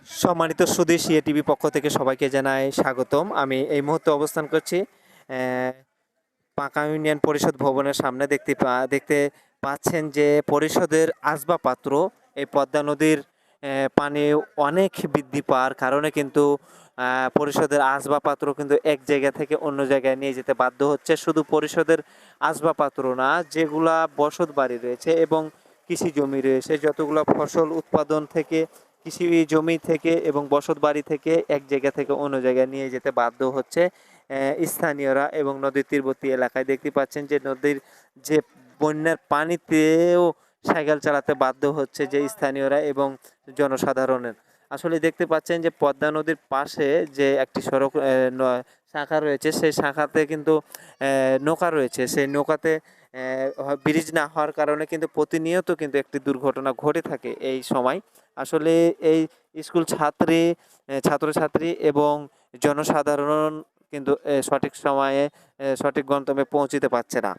সম্মানিত সুধী CA TV পক্ষ থেকে সবাইকে জানাই স্বাগতম। আমি এই মুহূর্তে অবস্থান করছি পাঁকা ইউনিয়ন পরিষদ ভবনের সামনে। দেখতে পাচ্ছেন যে পরিষদের আসবাবপত্র এই পদ্মা নদীর পানি অনেক বৃদ্ধি পাওয়ার কারণে কিন্তু পরিষদের আসবাবপত্র কিন্তু এক জায়গা থেকে অন্য জায়গায় নিয়ে যেতে বাধ্য হচ্ছে। শুধু পরিষদের আসবাবপত্র না, যেগুলা বসত বাড়ি রয়েছে এবং কৃষি জমি রয়েছে, যতগুলো ফসল উৎপাদন থেকে কৃষি জমি থেকে এবং বসত বাড়ি থেকে এক জায়গা থেকে অন্য জায়গায় নিয়ে যেতে বাধ্য হচ্ছে স্থানীয়রা। এবং নদীর তীরবর্তী এলাকায় দেখতে পাচ্ছেন যে নদীর যে বন্যার পানিতেও সাইকেল চালাতে বাধ্য হচ্ছে যে স্থানীয়রা এবং জনসাধারণের। আসলে দেখতে পাচ্ছেন যে পদ্মা নদীর পাশে যে একটি সড়ক শাখা রয়েছে, সেই শাখাতে কিন্তু নৌকা রয়েছে। সেই নৌকাতে ব্রিজ না হওয়ার কারণে কিন্তু প্রতিনিয়ত কিন্তু একটি দুর্ঘটনা ঘটে থাকে এই সময়। আসলে এই স্কুল ছাত্রছাত্রী এবং জনসাধারণ কিন্তু সঠিক সময়ে সঠিক গন্তব্যে পৌঁছিতে পারছে না।